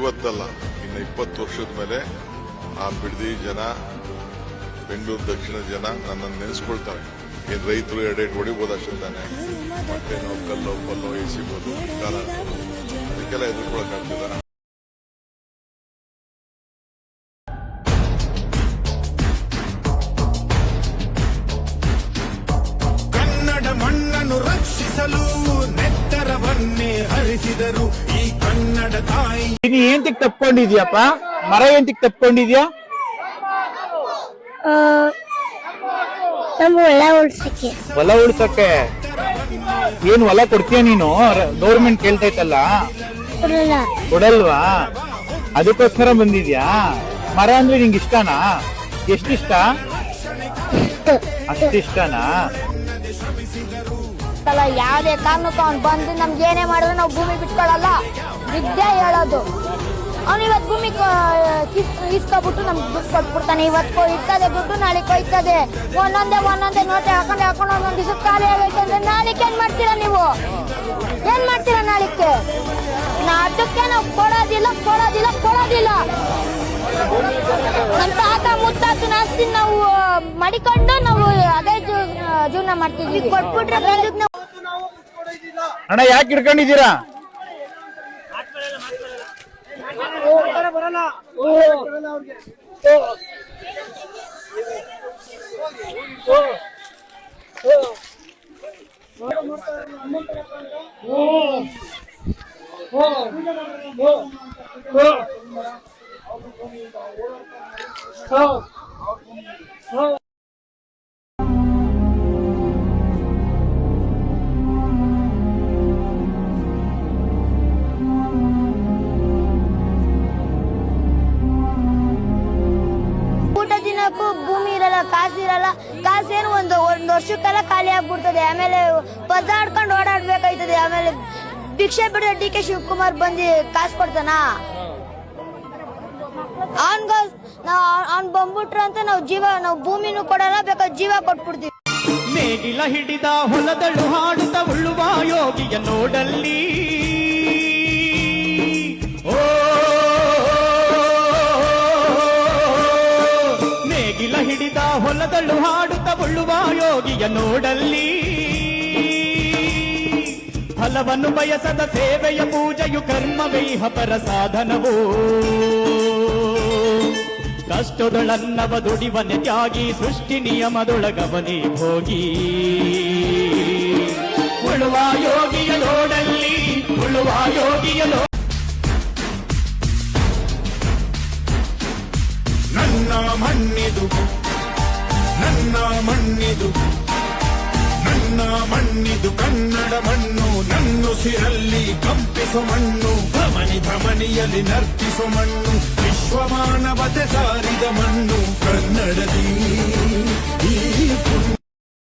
ಇವತ್ತಲ್ಲ, ಇನ್ನು 20 ವರ್ಷದ ಮೇಲೆ ಆ ಬಿಡದಿ ಜನ, ಬೆಂಗಳೂರು ದಕ್ಷಿಣ ಜನ ನನ್ನನ್ನು ನೆನೆಸ್ಕೊಳ್ತಾರೆ. ಏನ್ ರೈತರು ಎರಡೆರಡು ಹೊಡಿಬೋದು ಅಷ್ಟೇ ತಾನೆ, ಮತ್ತೆ ನಾವು ಕಲ್ಲೋ ಪಲ್ಲೋ ಎಸಿಬೋದು, ಕಾಲ ಅದಕ್ಕೆಲ್ಲ ಎದುರ್ಕೊಳಕ್ಕಾಗ್ತದ? ಕನ್ನಡ ಮಣ್ಣನ್ನು ರಕ್ಷಿಸಲು ನೆತ್ತರವನ್ನೇ ಹರಿಸಿದರು ಈ ಕನ್ನಡ ತಾಯಿ. ನೀ ಏಂತಿಗೆ ತಪ್ಕೊಂಡಿದ್ಯಪ್ಪ? ಮರ ಏಂತಿಗೆ ತಪ್ಕೊಂಡಿದ್ಯಾ? ಹೊಲ ಉಳ್ಸಕ್ಕೆ. ಏನ್ ಹೊಲ ಕೊಡ್ತೀಯ ನೀನು? ಗೌರ್ಮೆಂಟ್ ಕೇಳ್ತೈತಲ್ಲ, ಕೊಡಲ್ವಾ? ಅದಕ್ಕೋಸ್ಕರ ಬಂದಿದ್ಯಾ? ಮರ ಅಂದ್ರೆ ನಿಂಗೆ ಇಷ್ಟನಾ? ಎಷ್ಟಿಷ್ಟ? ಅಷ್ಟಿಷ್ಟನಾ? ಯಾವ್ದೇ ಕಾರಣಕ್ಕೂ ಅವ್ನು ಬಂದು ನಮ್ಗೆ ಏನೇ ಮಾಡಿದ್ರೆ ನಾವು ಭೂಮಿ ಬಿಟ್ಕೊಳಲ್ಲ. ವಿದ್ಯೆ ಹೇಳೋದು. ಅವ್ನು ಇವತ್ತು ಭೂಮಿ ಇಸ್ಕೊಬಿಟ್ಟು ನಮ್ಗೆ ದುಡ್ಡು ಕೊಟ್ಬಿಡ್ತಾನೆ. ಇವತ್ತು ಇರ್ತದೆ ದುಡ್ಡು, ನಾಳೆ ಕೊಯ್ತದೆ. ಒಂದೊಂದೇ ನೋಟೆ ಹಾಕೊಂಡು ಒಂದೊಂದು ದಿವಸ ಖಾಲಿ ಆಗೈತೆ ಅಂದ್ರೆ ನಾಳಿಕೆ ಏನ್ ಮಾಡ್ತೀರಾ ನೀವು? ಏನ್ ಮಾಡ್ತೀರಾ ನಾಳಿಕೆ? ಅದಕ್ಕೆ ನಾವು ಕೊಡೋದಿಲ್ಲ. ನಮ್ಮ ತಾತ ಮುತ್ತಾತನ ಆಸ್ತಿ ನಾವು ಮಡಿಕೊಂಡು ನಾವು ಅದೇ ಜೀವನ ಮಾಡ್ತಿದ್ವಿ. ಕೊಟ್ಬಿಟ್ರೆ ಅಣ್ಣ ಯಾಕೆ ಹಿಡ್ಕೊಂಡಿದ್ದೀರಾ? ಭೂಮಿ ಇರಲ್ಲ, ಕಾಸಿರಲ್ಲ. ಕಾಸೇನು ಒಂದು ವರ್ಷಕ್ಕೆಲ್ಲ ಖಾಲಿ ಆಗ್ಬಿಡ್ತದೆ. ಆಮೇಲೆ ಪದಾಡ್ಕೊಂಡು ಓಡಾಡ್ಬೇಕಾಯ್ತದೆ. ಆಮೇಲೆ ಭಿಕ್ಷೆ ಬಿಡೋ ಡಿ ಕೆ ಶಿವಕುಮಾರ್ ಬಂದು ಕಾಸು ಕೊಡ್ತಾನ? ಅವ್ನ್ ಬಂದ್ಬಿಟ್ರು ಅಂತ ನಾವು ಭೂಮಿನೂ ಕೊಡಲ್ಲ, ಬೇಕಾದ್ರೆ ಜೀವ ಕೊಟ್ಬಿಡ್ತೀವಿ. ನೇಗಿಲ ಹಿಡಿದ ಹೊಲದಳು ಹಾಡುತ್ತ ಉಳ್ಳುವ ಯೋಗಿಯ ನೋಡಲ್ಲಿ. ನೇಗಿಲ ಹಿಡಿದ ಹೊಲದಳು ಹಾಡುತ್ತ ಉಳ್ಳುವ ಯೋಗಿಯ ನೋಡಲ್ಲಿ. ಫಲವನ್ನು ಬಯಸದ ಸೇವೆಯ ಪೂಜೆಯು ಕರ್ಮವೈಹ ಪರ ಸಾಧನವೋ. ಕಷ್ಟದೊಳನ್ನವ ದುಡಿವನೆ ತ್ಯಾಗಿ, ಸೃಷ್ಟಿ ನಿಯಮದೊಳಗವನೇ ಹೋಗಿ. ಉಳುವ ಯೋಗಿಯ ನೋಡಲ್ಲಿ, ಉಳುವ ಯೋಗಿಯ ನನ್ನ ಮಣ್ಣಿದು, ನನ್ನ ಮಣ್ಣಿದು, ನನ್ನ ಮಣ್ಣಿದು ಕನ್ನಡ ಮಣ್ಣು. ನನ್ನುಸಿರಲ್ಲಿ ಕಂಪಿಸೋ ಮಣ್ಣು, ಧಮನಿಯಲ್ಲಿ ನರ್ತಿಸೋ ಮಣ್ಣು. ವಿಶ್ವಮಾನವತೆ ಸಾರಿದ ಮಣ್ಣು ಕನ್ನಡದಿ.